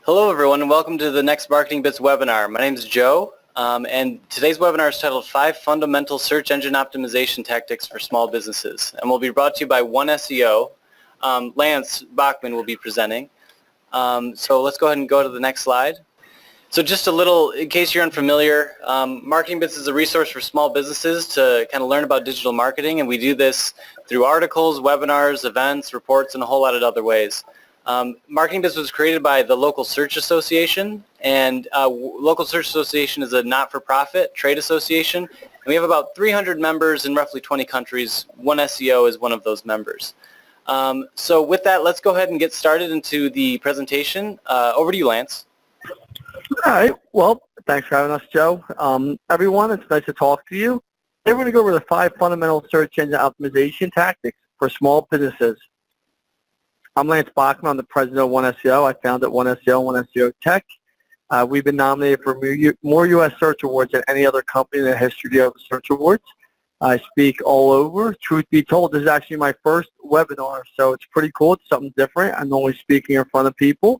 Hello everyone and welcome to the next MarketingBitz webinar. My name is Joe and today's webinar is titled 5 Fundamental Search Engine Optimization Tactics for Small Businesses and will be brought to you by One SEO. Lance Bachman will be presenting. So let's go ahead and go to the next slide. So just a little, in case you're unfamiliar, MarketingBitz is a resource for small businesses to kind of learn about digital marketing, and we do this through articles, webinars, events, reports, and a whole lot of other ways. MarketingBitz was created by the Local Search Association, and Local Search Association is a not-for-profit trade association, and we have about 300 members in roughly 20 countries. One SEO is one of those members. So with that, let's go ahead and get started into the presentation. Over to you, Lance. All right. Well, thanks for having us, Joe. Everyone, it's nice to talk to you. Today we're going to go over the 5 fundamental search engine optimization tactics for small businesses. I'm Lance Bachman. I'm the president of One SEO. I founded One SEO and One SEO Tech. We've been nominated for more U.S. search awards than any other company in the history of search awards. I speak all over. Truth be told, this is actually my first webinar, so it's pretty cool. It's something different. I'm only speaking in front of people.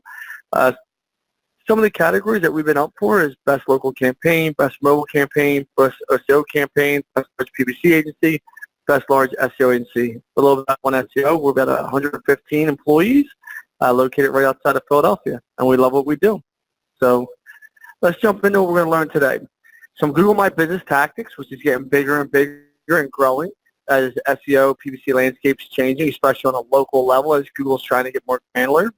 Some of the categories that we've been up for is Best Local Campaign, Best Mobile Campaign, Best SEO Campaign, Best Large PPC Agency, Best Large SEO Agency. A little bit about One SEO. We're about 115 employees located right outside of Philadelphia, and we love what we do. So let's jump into what we're going to learn today. Some Google My Business tactics, which is getting bigger and bigger and growing as SEO, PPC landscape's changing, especially on a local level as Google's trying to get more granular.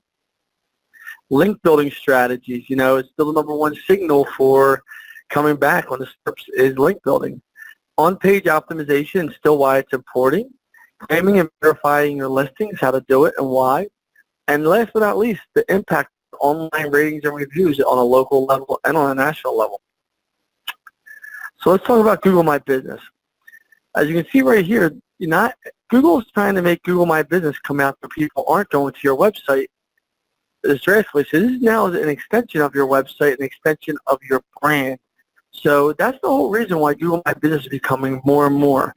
Link building strategies, it's still the #1 signal for coming back on the SERPs is link building. On-page optimization is still why it's important. Claiming and verifying your listings, how to do it and why. And last but not least, the impact of online ratings and reviews on a local level and on a national level. So let's talk about Google My Business. As you can see right here, Google is trying to make Google My Business come out so people aren't going to your website as drastically. So this is now an extension of your website, an extension of your brand. So that's the whole reason why Google My Business is becoming more and more.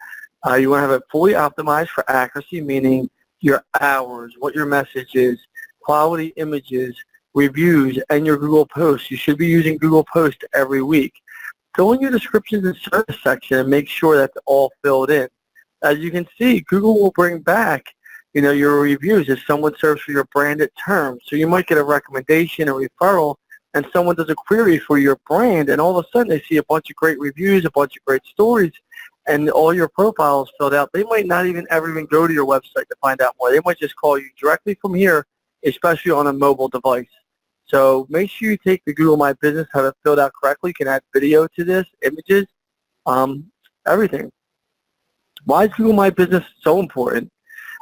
You want to have it fully optimized for accuracy, meaning your hours, what your message is, quality images, reviews, and your Google posts. You should be using Google Posts every week. Go in your descriptions and service section and make sure that's all filled in. As you can see, Google will bring back your reviews if someone searches for your branded terms. So you might get a recommendation, a referral, and someone does a query for your brand, and all of a sudden they see a bunch of great reviews, a bunch of great stories, and all your profiles filled out. They might not ever even go to your website to find out more. They might just call you directly from here, especially on a mobile device. So make sure you take the Google My Business, have it filled out correctly. You can add video to this, images, everything. Why is Google My Business so important?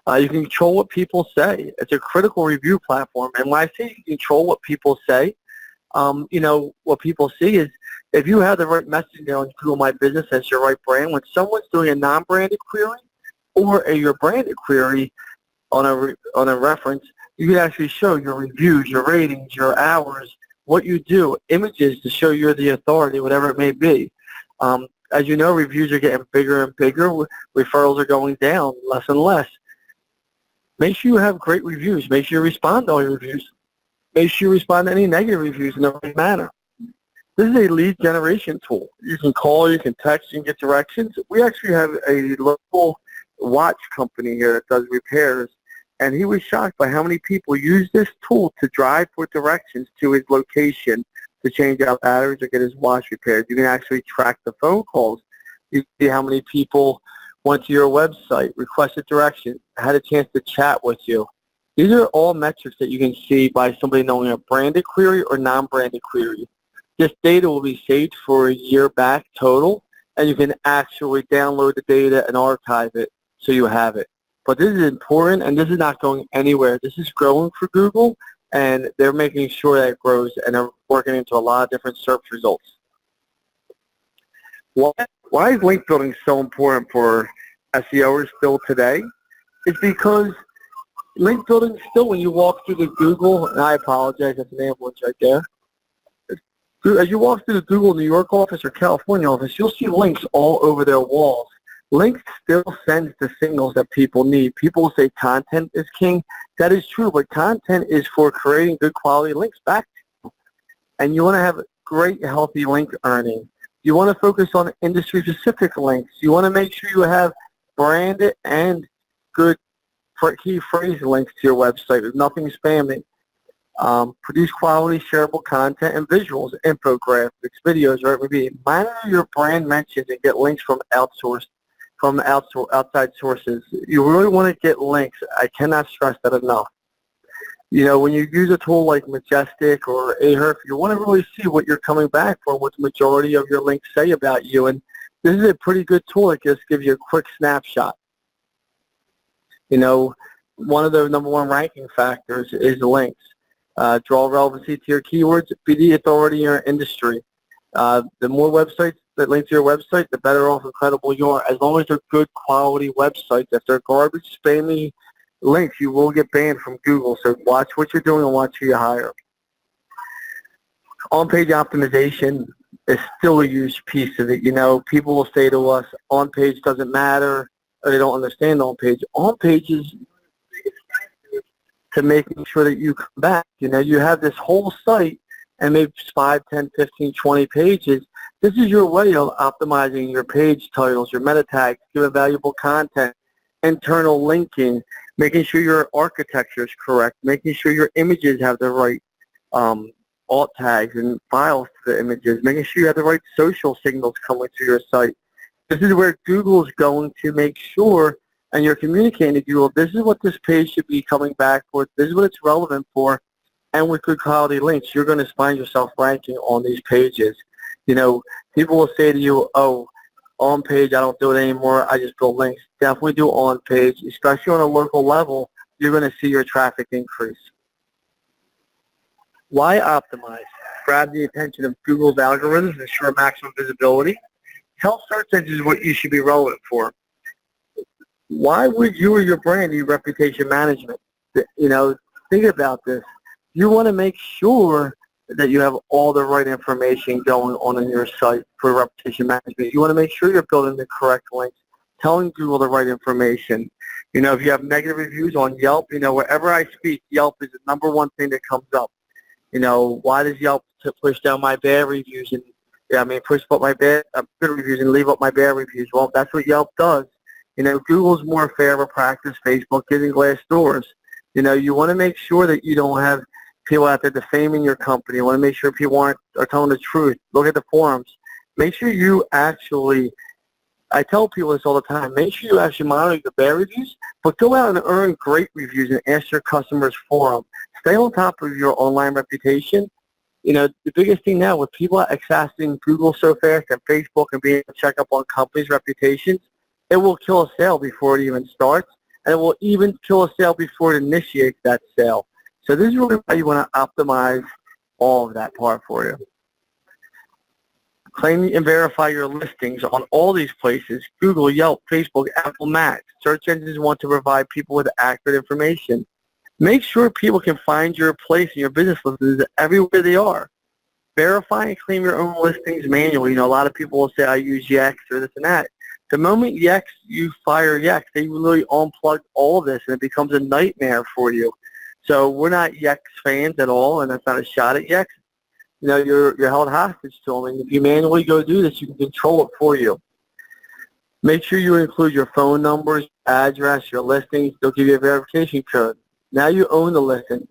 You can control what people say. It's a critical review platform. And when I say you control what people say, what people see is if you have the right messaging on Google My Business as your right brand, when someone's doing a non-branded query or your branded query on a reference, you can actually show your reviews, your ratings, your hours, what you do, images to show you're the authority, whatever it may be. As you know, reviews are getting bigger and bigger. Referrals are going down less and less. Make sure you have great reviews. Make sure you respond to all your reviews. Make sure you respond to any negative reviews in the right manner. This is a lead generation tool. You can call, you can text, you can get directions. We actually have a local watch company here that does repairs, and he was shocked by how many people use this tool to drive for directions to his location to change out batteries or get his watch repaired. You can actually track the phone calls. You can see how many people went to your website, requested directions, had a chance to chat with you. These are all metrics that you can see by somebody knowing a branded query or non-branded query. This data will be saved for a year back total, and you can actually download the data and archive it so you have it. But this is important, and this is not going anywhere. This is growing for Google, and they're making sure that it grows, and they're working into a lot of different search results. Why is link building so important for SEOers still today? It's because link building still, when you walk through the Google, and I apologize, that's an ambulance right there. As you walk through the Google New York office or California office, you'll see links all over their walls. Links still sends the signals that people need. People say content is king. That is true, but content is for creating good quality links back. and you want to have great, healthy link earning. You want to focus on industry-specific links. You want to make sure you have branded and good key phrase links to your website with nothing spamming. Produce quality, shareable content and visuals, infographics, videos, or maybe monitor your brand mentions and get links from outside sources. You really want to get links. I cannot stress that enough. You know, when you use a tool like Majestic or Ahrefs, you want to really see what you're coming back for, what the majority of your links say about you. And this is a pretty good tool that just gives you a quick snapshot. You know, one of the number one ranking factors is links. Draw relevancy to your keywords, be the authority in your industry. The more websites that link to your website, the better off and credible you are. As long as they're good quality websites. If they're garbage, spammy links, you will get banned from Google. So watch what you're doing and watch who you hire. On-page optimization is still a huge piece of it. You know, people will say to us, on-page doesn't matter, or they don't understand on-page. On-page is to making sure that you come back. You know, you have this whole site and maybe 5, 10, 15, 20 pages. This is your way of optimizing your page titles, your meta tags, giving valuable content, internal linking, making sure your architecture is correct, making sure your images have the right alt tags and files to the images, making sure you have the right social signals coming to your site. This is where Google is going to make sure, and you're communicating to Google, this is what this page should be coming back for, this is what it's relevant for, and with good quality links, you're going to find yourself ranking on these pages. You know, people will say to you, oh, on page, I don't do it anymore, I just build links. Definitely do on page, especially on a local level, you're going to see your traffic increase. Why optimize? Grab the attention of Google's algorithms, ensure maximum visibility. Tell search engines what you should be relevant for. Why would you or your brand need reputation management? You know, think about this. You want to make sure that you have all the right information going on in your site for reputation management. You want to make sure you're building the correct links, telling Google the right information. You know, if you have negative reviews on Yelp, you know, wherever I speak, Yelp is the number one thing that comes up. You know, why does Yelp push down my bad reviews and, push up my bad good reviews and leave up my bad reviews? Well, that's what Yelp does. You know, Google's more fair of a practice. Facebook giving glass doors. You know, you want to make sure that you don't have people out there defaming your company. You want to make sure people are telling the truth. Look at the forums. Make sure you actually, I tell people this all the time, make sure you actually monitor the bad reviews, but go out and earn great reviews and ask your customers for them. Stay on top of your online reputation. You know, the biggest thing now with people accessing Google so fast and Facebook and being able to check up on companies' reputations, it will kill a sale before it even starts, and it will even kill a sale before it initiates that sale. So this is really why you want to optimize all of that part for you. Claim and verify your listings on all these places, Google, Yelp, Facebook, Apple Maps. Search engines want to provide people with accurate information. Make sure people can find your place in your business listings everywhere they are. Verify and claim your own listings manually. You know, a lot of people will say, I use Yext or this and that. The moment you fire Yext, they really unplug all this, and it becomes a nightmare for you. So we're not Yext fans at all, and that's not a shot at Yext. You know, you're held hostage to them, and if you manually go do this, you can control it for you. Make sure you include your phone numbers, address, your listings. They'll give you a verification code. Now you own the listing.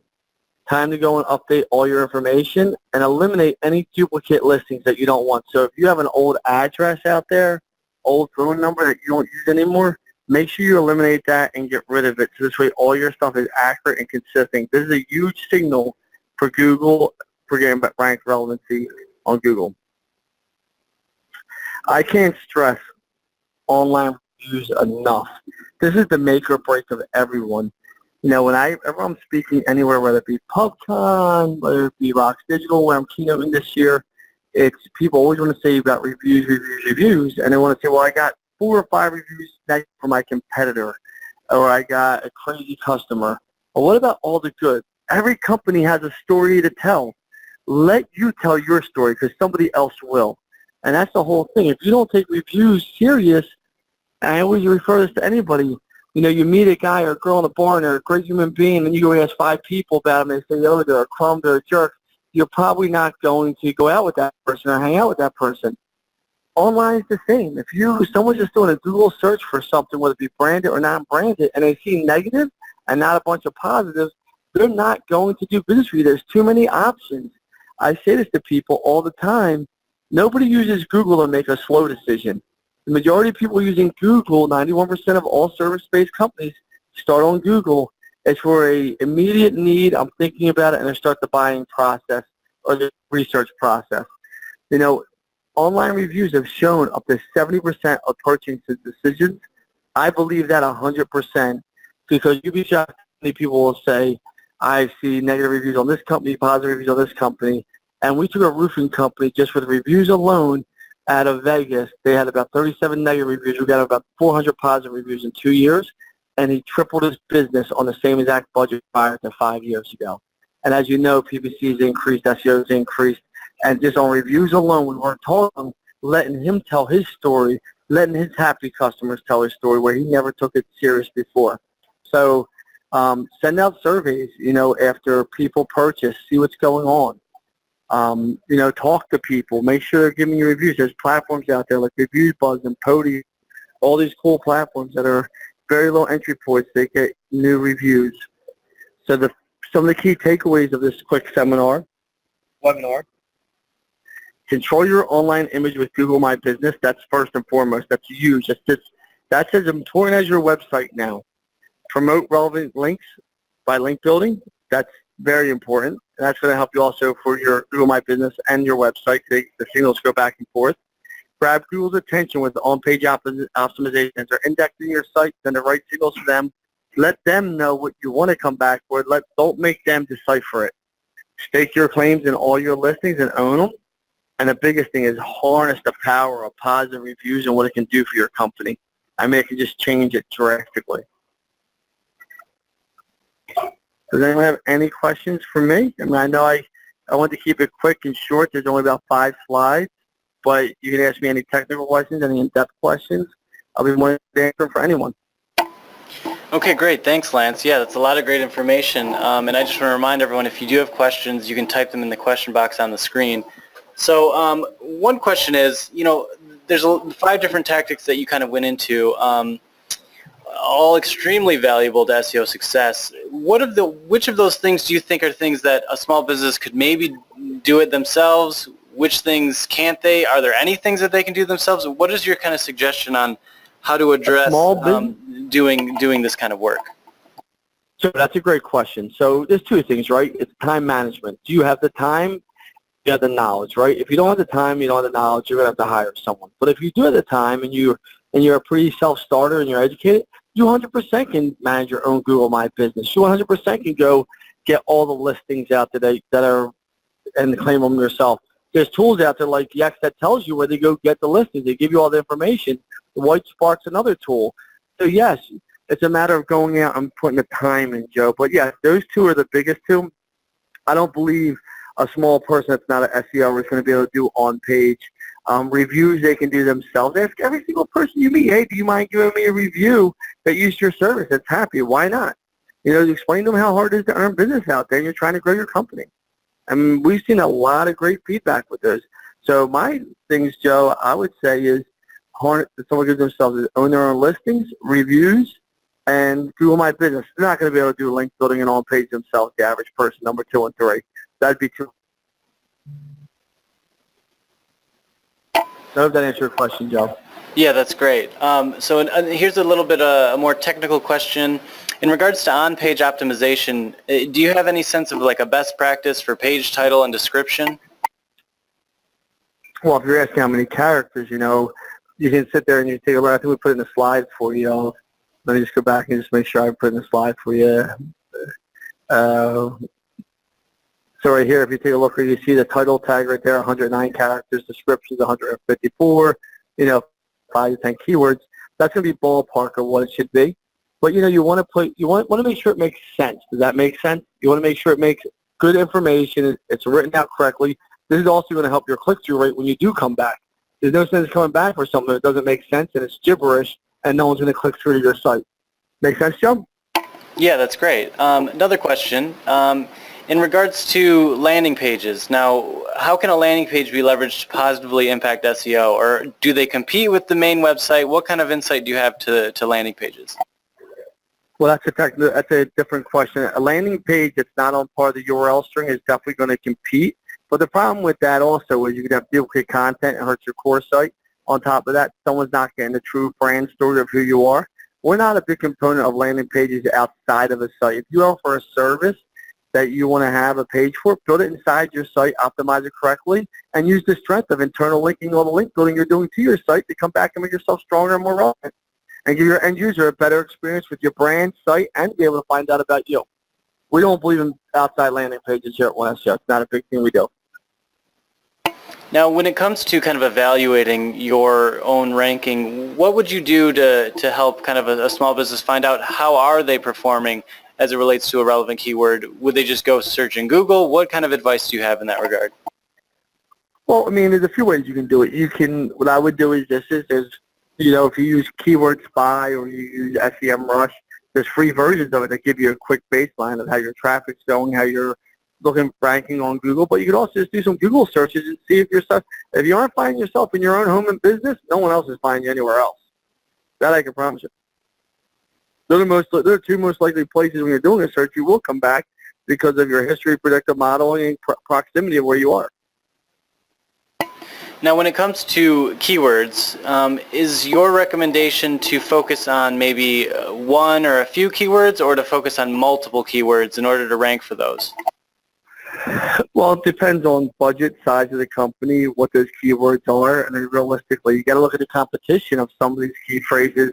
Time to go and update all your information and eliminate any duplicate listings that you don't want. So if you have an old address out there, old phone number that you don't use anymore, make sure you eliminate that and get rid of it. So this way all your stuff is accurate and consistent. This is a huge signal for Google for getting rank relevancy on Google. I can't stress online reviews enough. This is the make or break of everyone. You know, whenever I'm speaking anywhere, whether it be PubCon, whether it be Rocks Digital, where I'm keynoting this year, it's people always want to say you've got reviews, and they want to say, well, I got 4 or 5 reviews for my competitor, or I got a crazy customer. Well, what about all the good? Every company has a story to tell. Let you tell your story because somebody else will. And that's the whole thing. If you don't take reviews serious, and I always refer this to anybody, you know, you meet a guy or a girl in a bar and they're a great human being, and you go ask 5 people about them and they say, oh, they're a crumb, they're a jerk. you're probably not going to go out with that person or hang out with that person. Online is the same. If someone's just doing a Google search for something, whether it be branded or not branded, and they see negative and not a bunch of positives, they're not going to do business with you. There's too many options. I say this to people all the time. Nobody uses Google to make a slow decision. The majority of people using Google, 91% of all service-based companies, start on Google. It's for an immediate need. I'm thinking about it, and I start the buying process or the research process. You know, online reviews have shown up to 70% of purchasing decisions. I believe that 100% because you'd be shocked how many people will say, I see negative reviews on this company, positive reviews on this company. And we took a roofing company just with reviews alone out of Vegas. They had about 37 negative reviews. We got about 400 positive reviews in 2 years. And he tripled his business on the same exact budget prior to 5 years ago. And as you know, PPC's increased, SEO's increased. And just on reviews alone, we weren't talking, letting him tell his story, letting his happy customers tell his story where he never took it serious before. So send out surveys, after people purchase, see what's going on. Talk to people, make sure they're giving you reviews. There's platforms out there like Reviews Buzz and Pody, all these cool platforms that are very low entry points. They get new reviews. So some of the key takeaways of this quick webinar, control your online image with Google My Business. That's first and foremost. That's huge. That's as important as your website now. Promote relevant links by link building. That's very important. And that's going to help you also for your Google My Business and your website. The signals go back and forth. Grab Google's attention with on-page optimizations. They're indexing your site, send the right signals to them. Let them know what you want to come back for. Don't make them decipher it. Stake your claims in all your listings and own them. And the biggest thing is harness the power of positive reviews and what it can do for your company. I mean, it can just change it drastically. Does anyone have any questions for me? I mean, I know I want to keep it quick and short. There's only about 5 slides, but you can ask me any technical questions, any in-depth questions. I'll be more than answer for anyone. Okay, great. Thanks, Lance. Yeah, that's a lot of great information. And I just want to remind everyone, if you do have questions, you can type them in the question box on the screen. So one question is, there's 5 different tactics that you kind of went into, all extremely valuable to SEO success. Which of those things do you think are things that a small business could maybe do it themselves? Which things can't they? Are there any things that they can do themselves? What is your kind of suggestion on how to address doing this kind of work? So that's a great question. So there's 2 things, right? It's time management. Do you have the time? You have the knowledge, right? If you don't have the time, you don't have the knowledge, you're going to have to hire someone. But if you do have the time and you're a pretty self-starter and you're educated, you 100% can manage your own Google My Business. You 100% can go get all the listings out there that are and claim them yourself. There's tools out there like Yext that tells you where they go get the listings. They give you all the information. The White Spark's another tool. So yes, it's a matter of going out and putting the time in, Joe. But yes, those 2 are the biggest 2. I don't believe a small person that's not an SEO is going to be able to do on-page. Reviews they can do themselves. Ask every single person you meet, hey, do you mind giving me a review that used your service that's happy? Why not? Explain to them how hard it is to earn business out there and you're trying to grow your company. I mean, we've seen a lot of great feedback with those. So my things, Joe, I would say is harness that someone gives themselves is own their own listings, reviews, and Google My Business. They're not going to be able to do link building and on-page themselves, the average person, number 2 and 3. That'd be too. I hope that answered your question, Joe. Yeah, that's great. So here's a little bit a more technical question. In regards to on-page optimization, do you have any sense of like a best practice for page title and description? Well, if you're asking how many characters, you can sit there and you take a look. I think we put it in the slides for you. Let me just go back and just make sure I put it in the slide for you. So right here, if you take a look, you see the title tag right there, 109 characters, descriptions 154, 5 to 10 keywords. That's going to be ballpark of what it should be. But you want to make sure it makes sense. Does that make sense? You want to make sure it makes good information. It's written out correctly. This is also going to help your click-through rate when you do come back. There's no sense coming back for something that doesn't make sense and it's gibberish, and no one's going to click through to your site. Make sense, Joe? Yeah, that's great. Another question. In regards to landing pages, now, how can a landing page be leveraged to positively impact SEO, or do they compete with the main website? What kind of insight do you have to landing pages? Well, that's a different question. A landing page that's not on part of the URL string is definitely going to compete. But the problem with that also is you can have duplicate content and hurt your core site. On top of that, someone's not getting the true brand story of who you are. We're not a big component of landing pages outside of a site. If you offer a service that you want to have a page for, build it inside your site, optimize it correctly, and use the strength of internal linking or the link building you're doing to your site to come back and make yourself stronger and more relevant, and give your end user a better experience with your brand, site, and be able to find out about you. We don't believe in outside landing pages here at One SEO. It's not a big thing we do. Now, when it comes to kind of evaluating your own ranking, what would you do to help kind of a small business find out how are they performing as it relates to a relevant keyword? Would they just go search in Google? What kind of advice do you have in that regard? Well, I mean, there's a few ways you can do it. What I would do is if you use Keyword Spy or you use SEMrush, there's free versions of it that give you a quick baseline of how your traffic's going, how you're ranking on Google. But you could also just do some Google searches and see if you aren't finding yourself in your own home and business, no one else is finding you anywhere else. That I can promise you. They're the two most likely places when you're doing a search you will come back because of your history, predictive modeling, and proximity of where you are. Now, when it comes to keywords, is your recommendation to focus on maybe one or a few keywords, or to focus on multiple keywords in order to rank for those? Well, it depends on budget, size of the company, what those keywords are, and then realistically, you got to look at the competition of some of these key phrases.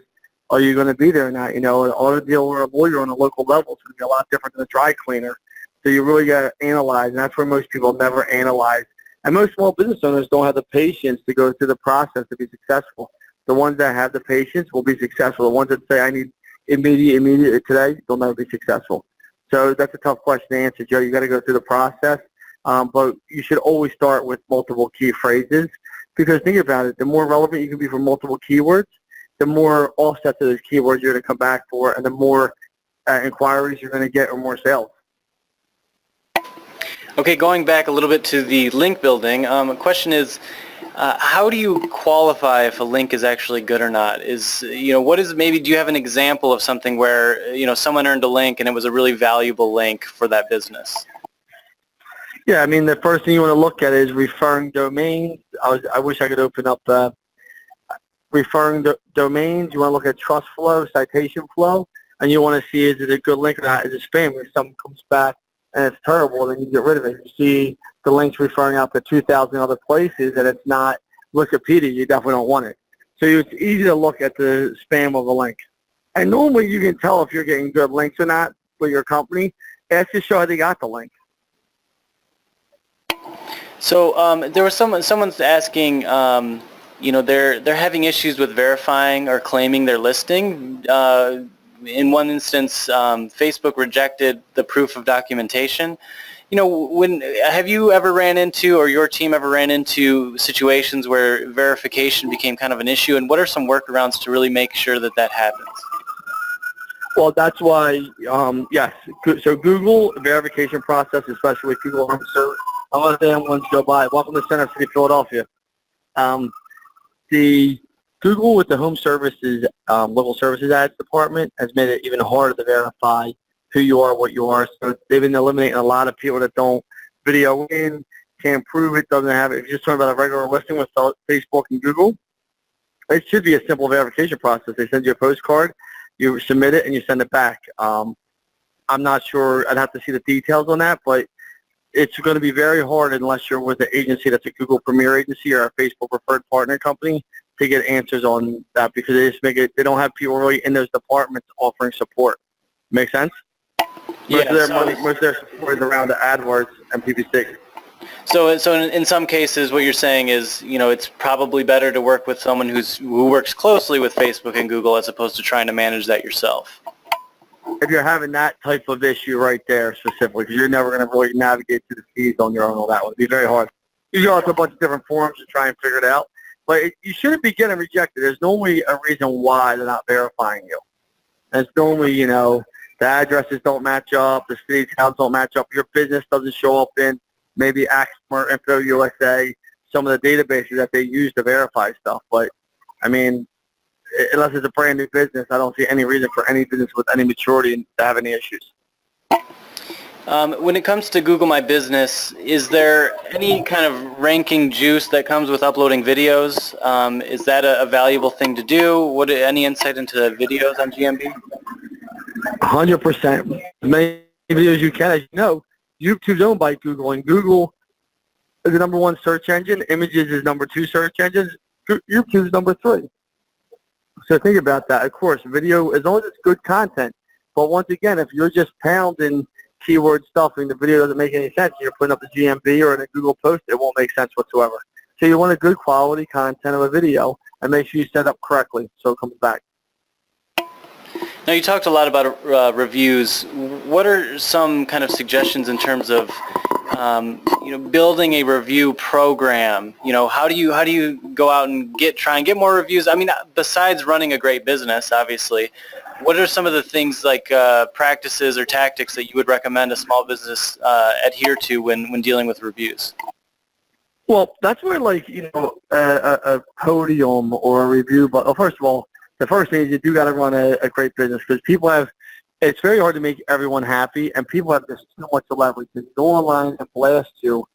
Are you going to be there or not? An auto dealer or a lawyer on a local level is going to be a lot different than a dry cleaner. So you really got to analyze, and that's where most people never analyze. And most small business owners don't have the patience to go through the process to be successful. The ones that have the patience will be successful. The ones that say, I need immediate today, they'll never be successful. So that's a tough question to answer, Joe. You got to go through the process. But you should always start with multiple key phrases, because think about it, the more relevant you can be for multiple keywords, the more offsets of those keywords you're going to come back for, and the more inquiries you're going to get or more sales. Okay, going back a little bit to the link building, the question is, how do you qualify if a link is actually good or not? Do you have an example of something where, someone earned a link and it was a really valuable link for that business? Yeah, I mean, the first thing you want to look at is referring domains. I wish I could open up referring domains. You want to look at trust flow, citation flow, and you want to see, is it a good link or not? Is it spam? If something comes back and it's terrible, then you get rid of it. You see the links referring out to 2,000 other places and it's not Wikipedia, you definitely don't want it. So it's easy to look at the spam of a link. And normally you can tell if you're getting good links or not for your company. Ask to show how they got the link. So there was someone's asking, they're having issues with verifying or claiming their listing. In one instance, Facebook rejected the proof of documentation. Have you ever ran into, or your team ever ran into situations where verification became kind of an issue, and what are some workarounds to really make sure that happens? Well, that's why, yes. So Google verification process, especially with Google Home Search, I want to say ones go by. Welcome to Center City, Philadelphia. The Google with the Home Services, Local Services Ads Department has made it even harder to verify who you are, what you are. So they've been eliminating a lot of people that don't video in, can't prove it, doesn't have it. If you're just talking about a regular listing with Facebook and Google, it should be a simple verification process. They send you a postcard, you submit it, and you send it back. I'm not sure. I'd have to see the details on that, but it's going to be very hard unless you're with an agency that's a Google Premier agency or a Facebook Preferred Partner company to get answers on that, because they don't have people really in those departments offering support. Make sense? Most of their support is around the AdWords and PPC. So in some cases, what you're saying is, it's probably better to work with someone who works closely with Facebook and Google as opposed to trying to manage that yourself. If you're having that type of issue right there specifically, because you're never going to really navigate through the feeds on your own, all that would be very hard. You go out to a bunch of different forums to try and figure it out, but you shouldn't be getting rejected. There's normally a reason why they're not verifying you. And it's normally, that The addresses don't match up. The city towns don't match up. Your business doesn't show up in maybe Axma or Info USA, some of the databases that they use to verify stuff. But, I mean, unless it's a brand new business, I don't see any reason for any business with any maturity to have any issues. When it comes to Google My Business, is there any kind of ranking juice that comes with uploading videos? Is that a valuable thing to do? Any insight into the videos on GMB? 100%. As many videos you can. As you know, YouTube's owned by Google, and Google is the #1 search engine. Images is #2 search engine. YouTube's #3. So think about that. Of course, video, as long as it's good content. But once again, if you're just pounding keyword stuff and the video doesn't make any sense, you're putting up a GMB or in a Google post, it won't make sense whatsoever. So you want a good quality content of a video, and make sure you set up correctly so it comes back. Now, you talked a lot about reviews. What are some kind of suggestions in terms of building a review program? How do you go out and try and get more reviews? I mean, besides running a great business, obviously, what are some of the things like practices or tactics that you would recommend a small business adhere to when dealing with reviews? Well, that's where, a podium or a review, but first of all, the first thing is you do got to run a great business, because it's very hard to make everyone happy, and people have just too much leverage. They go online and blast you,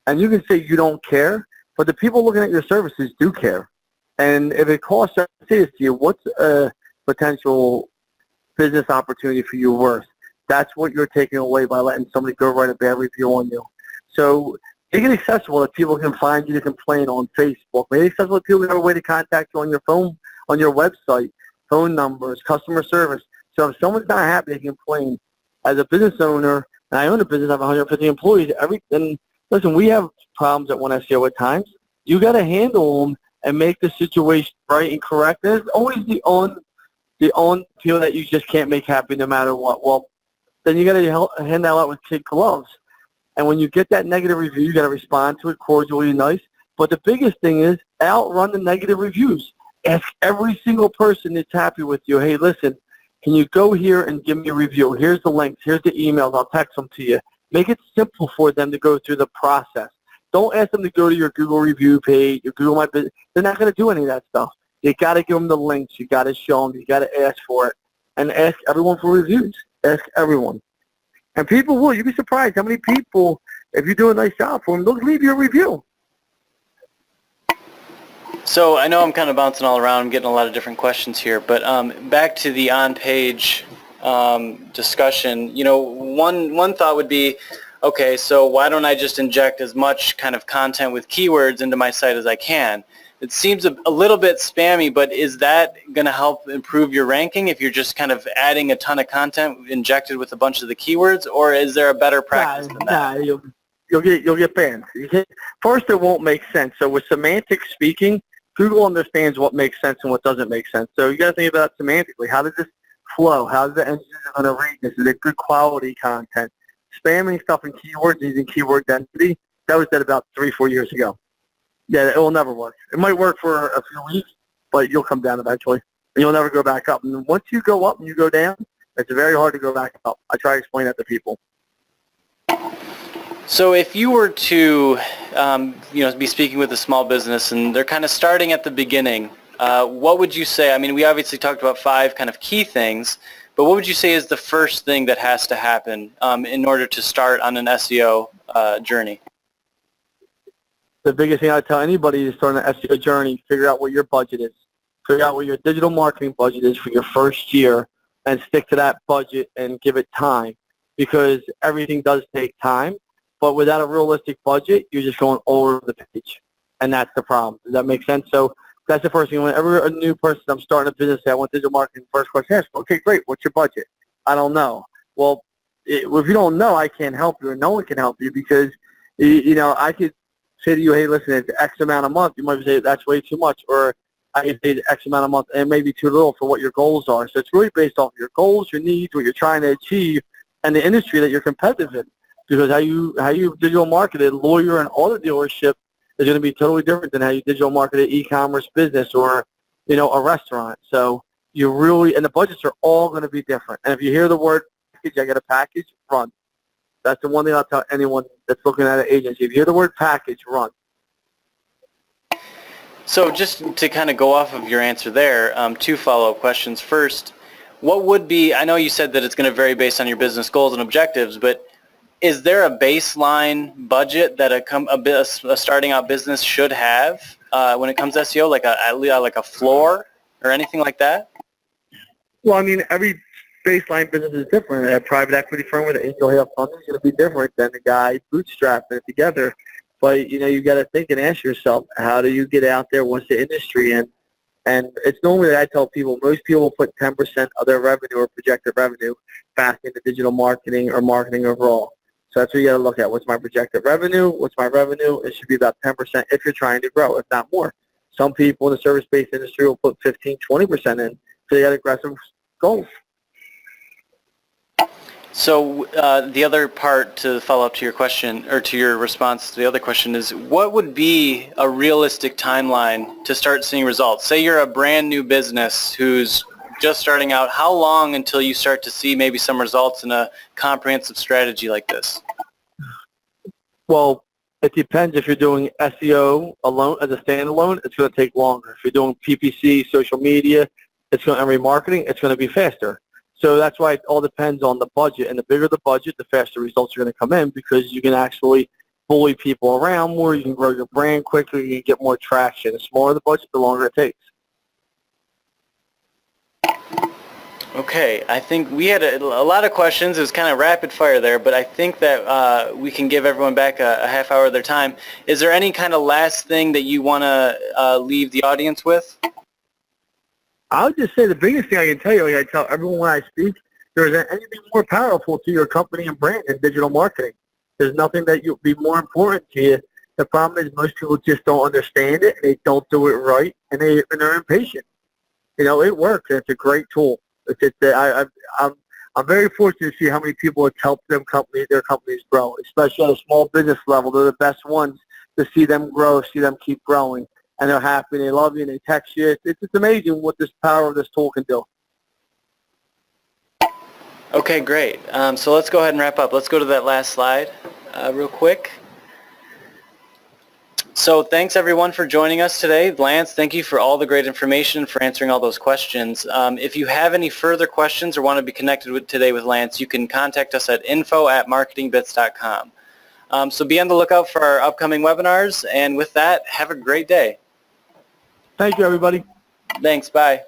and you can say you don't care, but the people looking at your services do care. And if it costs, I say this to you, what's a potential business opportunity for you worth? That's what you're taking away by letting somebody go write a bad review on you. So make it accessible that people can find you to complain on Facebook. Make it accessible that people have a way to contact you on your phone, on your website, phone numbers, customer service. So if someone's not happy, they can complain. As a business owner, and I own a business, I have 150 employees, listen, we have problems at One SEO at times. You got to handle them and make the situation right and correct. There's always the people that you just can't make happy no matter what. Well, then you got to hand that out with kid gloves. And when you get that negative review, you got to respond to it cordially and nice. But the biggest thing is outrun the negative reviews. Ask every single person that's happy with you, hey, listen, can you go here and give me a review? Here's the links. Here's the emails. I'll text them to you. Make it simple for them to go through the process. Don't ask them to go to your Google review page, your Google My Business. They're not going to do any of that stuff. You got to give them the links. You got to show them. You got to ask for it. And ask everyone for reviews. Ask everyone. And people will. You'd be surprised how many people, if you do a nice job for them, they'll leave you a review. So I know I'm kind of bouncing all around. I'm getting a lot of different questions here. But back to the on-page discussion, one thought would be, okay, so why don't I just inject as much kind of content with keywords into my site as I can? It seems a little bit spammy, but is that going to help improve your ranking if you're just kind of adding a ton of content injected with a bunch of the keywords, or is there a better practice than that? You'll get banned. First, it won't make sense. So with semantic speaking, Google understands what makes sense and what doesn't make sense. So you got to think about it semantically. How does this flow? How does the engine going to read this? Is it good quality content? Spamming stuff in keywords using keyword density, that was dead about 3-4 years ago. Yeah, it will never work. It might work for a few weeks, but you'll come down eventually. And you'll never go back up. And once you go up and you go down, it's very hard to go back up. I try to explain that to people. So if you were to be speaking with a small business and they're kind of starting at the beginning, what would you say? I mean, we obviously talked about 5 kind of key things, but what would you say is the first thing that has to happen in order to start on an SEO journey? The biggest thing I tell anybody is start an SEO journey, figure out what your budget is. Figure out what your digital marketing budget is for your first year and stick to that budget and give it time, because everything does take time. But without a realistic budget, you're just going over the page, and that's the problem. Does that make sense? So that's the first thing. Whenever a new person, I'm starting a business, I want digital marketing, first question asked, okay, great, what's your budget? I don't know. Well, if you don't know, I can't help you, and no one can help you, because, I could say to you, hey, listen, it's X amount a month. You might say that's way too much, or I could say it's X amount a month, and maybe too little for what your goals are. So it's really based off your goals, your needs, what you're trying to achieve, and the industry that you're competitive in. Because how you digital market a lawyer and auto dealership is going to be totally different than how you digital market an e-commerce business or, a restaurant. So you really, and the budgets are all going to be different. And if you hear the word package, I get a package, run. That's the one thing I'll tell anyone that's looking at an agency. If you hear the word package, run. So just to kind of go off of your answer there, two follow-up questions. First, what would be, I know you said that it's going to vary based on your business goals and objectives, but is there a baseline budget that a starting out business should have when it comes to SEO, like a floor or anything like that? Well, I mean, every baseline business is different. A private equity firm with an angel hail funding is going to be different than the guy bootstrapping it together. But, you got to think and ask yourself, how do you get out there? What's the industry in? And it's normally that I tell people, most people will put 10% of their revenue or projected revenue back into digital marketing or marketing overall. So that's what you got to look at. What's my projected revenue? What's my revenue? It should be about 10% if you're trying to grow, if not more. Some people in the service-based industry will put 15, 20% in, so they got aggressive goals. So the other part to follow up to your question, or to your response to the other question, is what would be a realistic timeline to start seeing results? Say you're a brand new business who's just starting out. How long until you start to see maybe some results in a comprehensive strategy like this? Well, it depends. If you're doing SEO alone as a standalone, it's going to take longer. If you're doing PPC, social media, and remarketing, it's going to be faster. So that's why it all depends on the budget. And the bigger the budget, the faster results are going to come in, because you can actually bully people around more. You can grow your brand quicker. You can get more traction. The smaller the budget, the longer it takes. Okay, I think we had a lot of questions. It was kind of rapid fire there, but I think that we can give everyone back a half hour of their time. Is there any kind of last thing that you want to leave the audience with? I would just say the biggest thing I can tell you, like I tell everyone when I speak, there isn't anything more powerful to your company and brand than digital marketing. There's nothing that would be more important to you. The problem is most people just don't understand it. They don't do it right, and they're impatient. It works. It's a great tool. I'm very fortunate to see how many people it's helped their companies grow, especially at a small business level. They're the best ones to see them grow, see them keep growing. And they're happy, they love you, and they text you. It's amazing what this power of this tool can do. Okay, great. So let's go ahead and wrap up. Let's go to that last slide real quick. So thanks everyone for joining us today. Lance, thank you for all the great information and for answering all those questions. If you have any further questions or want to be connected today with Lance, you can contact us at info@marketingbitz.com. So be on the lookout for our upcoming webinars, and with that, have a great day. Thank you, everybody. Thanks. Bye.